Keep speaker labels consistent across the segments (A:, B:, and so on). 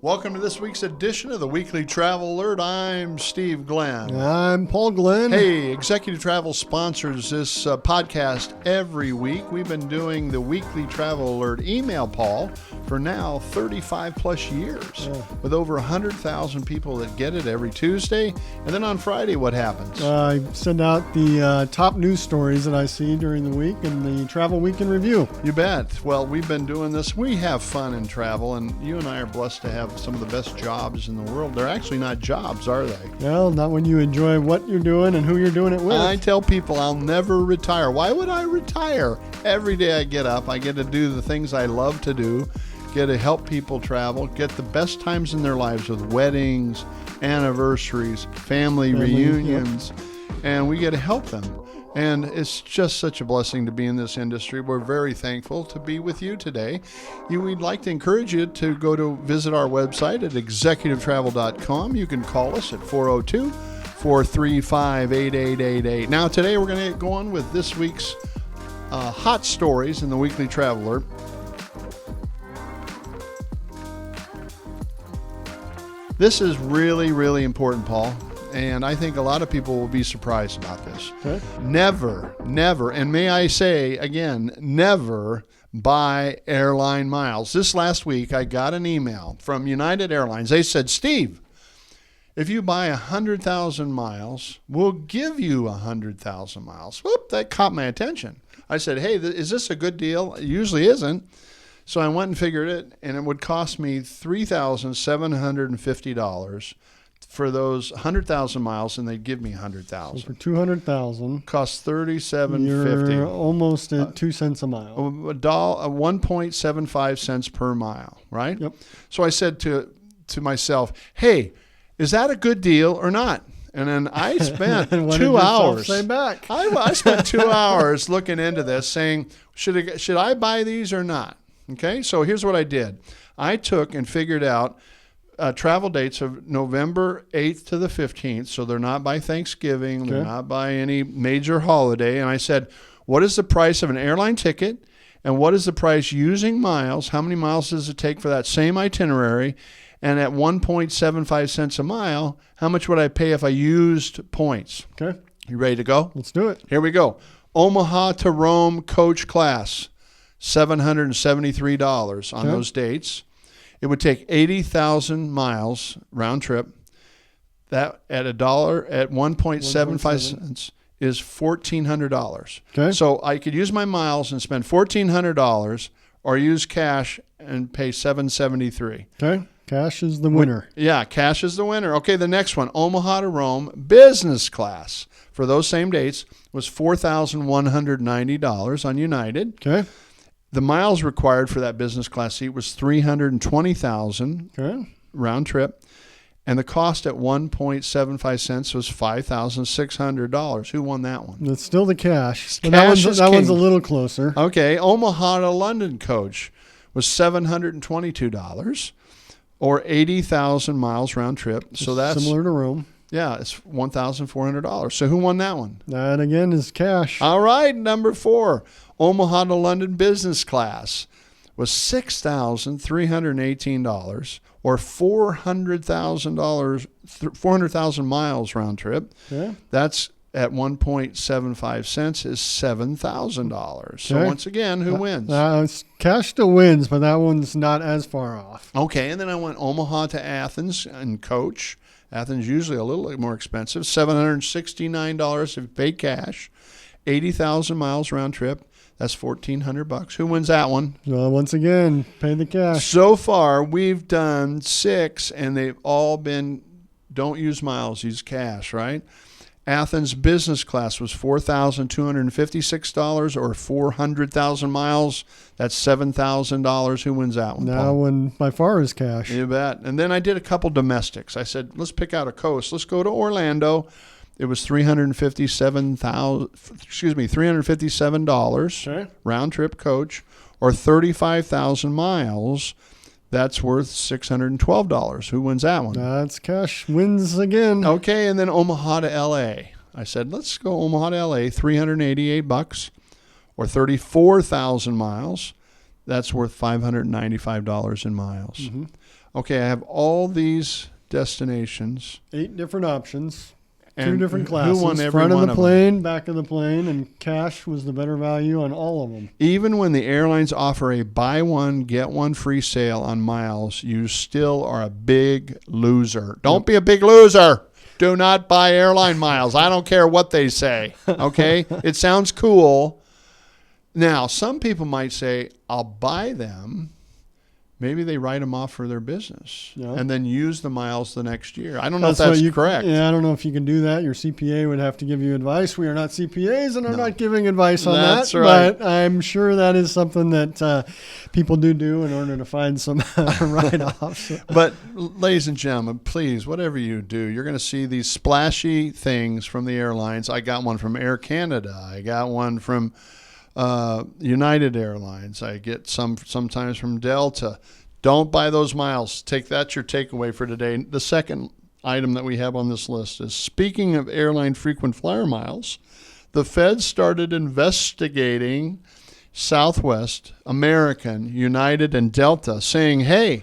A: Welcome to this week's edition of the Weekly Travel Alert. I'm Steve Glenn.
B: I'm Paul Glenn.
A: Hey, Executive Travel sponsors this podcast every week. We've been doing the Weekly Travel Alert email, Paul, for now 35 plus years, with over 100,000 people that get it every Tuesday. And then on Friday, what happens?
B: I send out the top news stories that I see during the week and the Travel Week in Review.
A: You bet. Well, we've been doing this. We have fun in travel, and you and I are blessed to have some of the best jobs in the world. They're actually not jobs, are they?
B: Well, not when you enjoy what you're doing and who you're doing it with.
A: I tell people I'll never retire. Why would I retire? Every day I get up, I get to do the things I love to do, get to help people travel, get the best times in their lives with weddings, anniversaries, family reunions, and we get to help them. And it's just such a blessing to be in this industry. We're very thankful to be with you today. We'd like to encourage you to go to visit our website at executivetravel.com. You can call us at 402-435-8888. Now, today we're going to go on with this week's hot stories in the Weekly Traveler. This is really, really important, Paul. And I think a lot of people will be surprised about this.
B: Okay.
A: Never, and may I say again, never buy airline miles. This last week, I got an email from United Airlines. They said, Steve, if you buy 100,000 miles, we'll give you 100,000 miles. Whoop, that caught my attention. I said, hey, is this a good deal? It usually isn't. So I went and figured it, and it would cost me $3,750 for those 100,000 miles, and they'd give me 100,000.
B: So for 200,000,
A: costs $37.50.
B: You're almost at 2 cents a mile.
A: $1.75 per mile, right?
B: Yep.
A: So I said to myself, hey, is that a good deal or not? And then I spent 2 hours.
B: Say back?
A: I spent 2 hours looking into this, saying, should I buy these or not? Okay, so here's what I did. I took and figured out travel dates of November 8th to the 15th, so they're not by Thanksgiving, they're not by any major holiday. And I said, what is the price of an airline ticket, and what is the price using miles? How many miles does it take for that same itinerary? And at 1.75 cents a mile, how much would I pay if I used points?
B: Okay.
A: You ready to go?
B: Let's do it.
A: Here we go. Omaha to Rome coach class, $773 on those dates. It would take 80,000 miles round trip. That at at 1.75 cents is $1,400.
B: Okay.
A: So I could use my miles and spend $1,400, or use cash and pay $773.
B: Okay. Cash is the winner.
A: Yeah, cash is the winner. Okay, the next one, Omaha to Rome business class for those same dates was $4,190 on United.
B: Okay.
A: The miles required for that business class seat was 320,000 round trip, and the cost at 1.75 cents was $5,600. Who won that one?
B: That's still the cash. But
A: Cash
B: that one's a little closer.
A: Okay, Omaha to London coach was $722, or 80,000 miles round trip. So that's
B: similar to Rome.
A: Yeah, it's $1,400. So who won that one?
B: That again is cash.
A: All right, number 4. Omaha to London business class was $6,318, or $400,000 miles round trip.
B: Okay.
A: That's at 1.75 cents is $7,000. So once again, who wins?
B: Cash still wins, but that one's not as far off.
A: Okay, and then I went Omaha to Athens and coach. Athens usually a little more expensive, $769 if you pay cash, 80,000 miles round trip. That's $1,400. Who wins that one?
B: Well, once again, pay the cash.
A: So far, we've done 6, and they've all been don't use miles, use cash, right? Athens business class was $4,256, or 400,000 miles. That's $7,000. Who wins that one,
B: That
A: Paul?
B: one by far is cash.
A: You bet. And then I did a couple domestics. I said, let's pick out a coast. Let's go to Orlando. It was $357 round trip coach, or 35,000 miles. That's worth $612. Who wins that one?
B: That's cash wins again.
A: Okay, and then Omaha to L.A. I said, let's go Omaha to L.A., $388, or 34,000 miles. That's worth $595 in miles.
B: Mm-hmm.
A: okay, I have all these destinations.
B: 8 different options.
A: And
B: 2 different classes.
A: Who won every
B: front of
A: one
B: the
A: of
B: plane, back of the plane, and cash was the better value on all of them.
A: Even when the airlines offer a buy one, get one free sale on miles, you still are a big loser. Don't be a big loser. Do not buy airline miles. I don't care what they say. Okay? It sounds cool. Now, some people might say, I'll buy them. Maybe they write them off for their business and then use the miles the next year. I don't know if that's correct.
B: Yeah, I don't know if you can do that. Your CPA would have to give you advice. We are not CPAs and are not giving advice on
A: that's
B: that.
A: Right.
B: But I'm sure that is something that people do in order to find some write-offs.
A: But, ladies and gentlemen, please, whatever you do, you're going to see these splashy things from the airlines. I got one from Air Canada. I got one from United Airlines. I get sometimes from Delta. Don't buy those miles. That's your takeaway for today. The second item that we have on this list is, speaking of airline frequent flyer miles, the Fed started investigating Southwest, American, United, and Delta, saying, hey,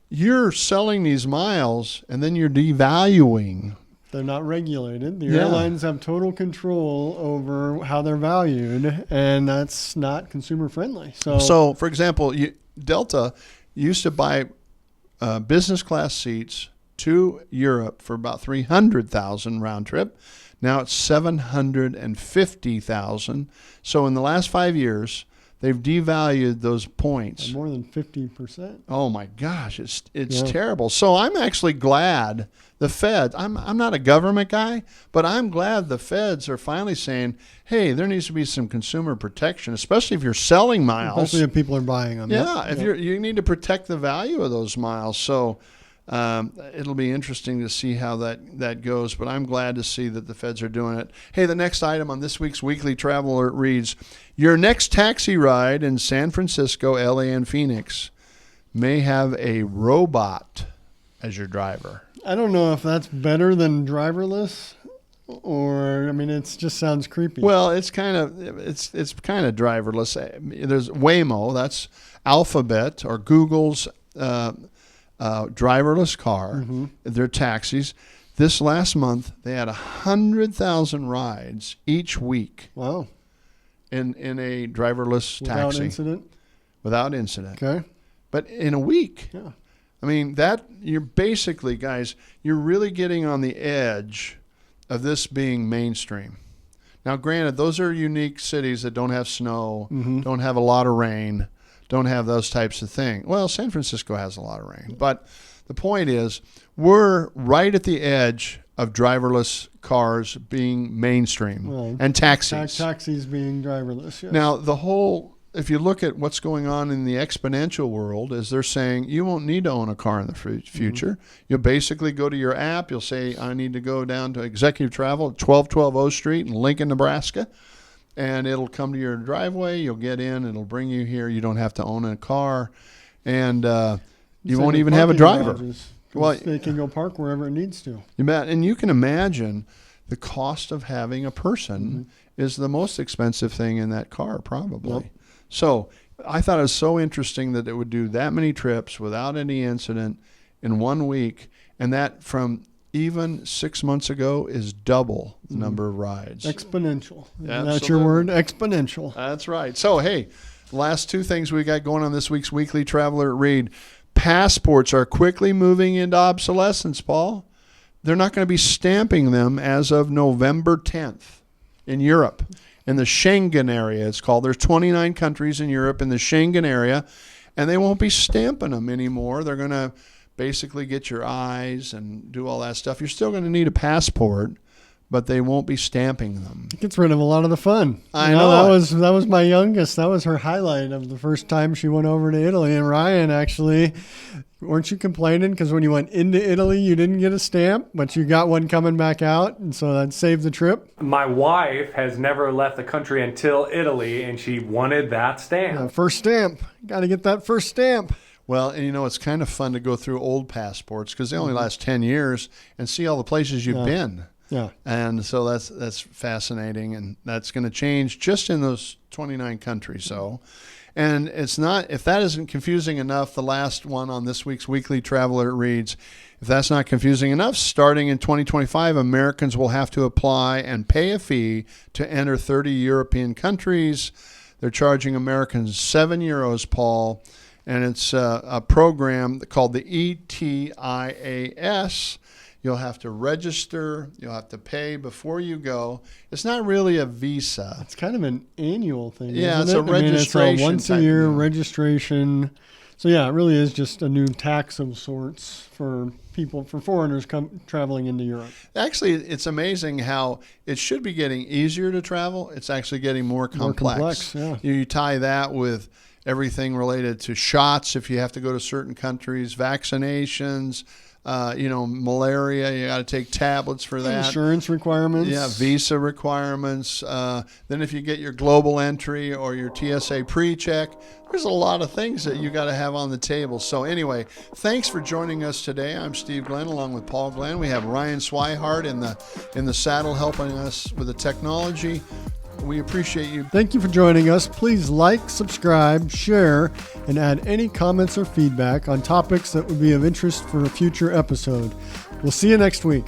A: you're selling these miles and then you're devaluing.
B: They're not regulated. The airlines have total control over how they're valued, and that's not consumer friendly.
A: So for example, Delta used to buy business class seats to Europe for about $300,000 round trip. Now it's $750,000. So in the last 5 years, they've devalued those points.
B: More than 50%.
A: Oh my gosh, it's terrible. So I'm actually glad the Fed, I'm not a government guy, but I'm glad the Feds are finally saying, hey, there needs to be some consumer protection, especially if you're selling miles.
B: Especially if people are buying them.
A: Yeah, if you need to protect the value of those miles. So it'll be interesting to see how that goes, but I'm glad to see that the Feds are doing it. Hey, the next item on this week's Weekly Travel Alert reads, your next taxi ride in San Francisco, LA, and Phoenix may have a robot as your driver.
B: I don't know if that's better than driverless, or it just sounds creepy.
A: Well, it's kind of driverless. There's Waymo, that's Alphabet or Google's driverless car. They're taxis. This last month, they had 100,000 rides each week.
B: Wow.
A: In a driverless taxi. Without incident.
B: Okay.
A: But in a week.
B: Yeah.
A: That you're basically, guys, you're really getting on the edge of this being mainstream. Now, granted, those are unique cities that don't have snow, don't have a lot of rain, don't have those types of things. Well, San Francisco has a lot of rain. But the point is, we're right at the edge of driverless cars being mainstream and taxis.
B: Taxis being driverless, yes.
A: Now, if you look at what's going on in the exponential world, is they're saying you won't need to own a car in the future. You'll basically go to your app. You'll say, I need to go down to Executive Travel at 1212 O Street in Lincoln, Nebraska, and it'll come to your driveway. You'll get in. It'll bring you here. You don't have to own a car, and you won't even have a driver.
B: Well, they can go park wherever it needs to.
A: And you can imagine the cost of having a person is the most expensive thing in that car, probably.
B: Yep.
A: So I thought it was so interesting that it would do that many trips without any incident in 1 week, and that from even 6 months ago is double the number of rides.
B: Exponential.
A: Absolutely.
B: That's your word, exponential.
A: That's right. So, hey, last 2 things we got going on this week's Weekly Traveler read. Passports are quickly moving into obsolescence, Paul. They're not going to be stamping them as of November 10th in Europe. In the Schengen area, it's called. There's 29 countries in Europe in the Schengen area, and they won't be stamping them anymore. They're going to basically get your eyes and do all that stuff. You're still going to need a passport, but they won't be stamping them.
B: It gets rid of a lot of the fun.
A: I know.
B: That was my youngest. That was her highlight of the first time she went over to Italy. And Ryan, actually, weren't you complaining because when you went into Italy, you didn't get a stamp, but you got one coming back out, and so that saved the trip?
C: My wife has never left the country until Italy, and she wanted that stamp.
B: First stamp. Got to get that first stamp.
A: Well, and it's kind of fun to go through old passports because they only last 10 years and see all the places you've been.
B: Yeah.
A: And so that's fascinating, and that's going to change just in those 29 countries. So, And it's not, if that isn't confusing enough, the last one on this week's Weekly Traveler reads, if that's not confusing enough, starting in 2025, Americans will have to apply and pay a fee to enter 30 European countries. They're charging Americans €7, Paul, and it's a program called the ETIAS. You'll have to register. You'll have to pay before you go. It's not really a visa.
B: It's kind of an annual thing.
A: Yeah,
B: isn't
A: it's a registration.
B: It's a once a year registration. So yeah, it really is just a new tax of sorts for people, for foreigners traveling into Europe.
A: Actually, it's amazing how it should be getting easier to travel. It's actually getting more complex.
B: Yeah.
A: You tie that with everything related to shots if you have to go to certain countries, vaccinations. Malaria, you got to take tablets for that.
B: Insurance requirements.
A: Yeah, visa requirements. Then if you get your global entry or your TSA pre-check, there's a lot of things that you got to have on the table. So anyway, thanks for joining us today. I'm Steve Glenn along with Paul Glenn. We have Ryan Swihart in the saddle helping us with the technology. We appreciate you.
B: Thank you for joining us. Please like, subscribe, share, and add any comments or feedback on topics that would be of interest for a future episode. We'll see you next week.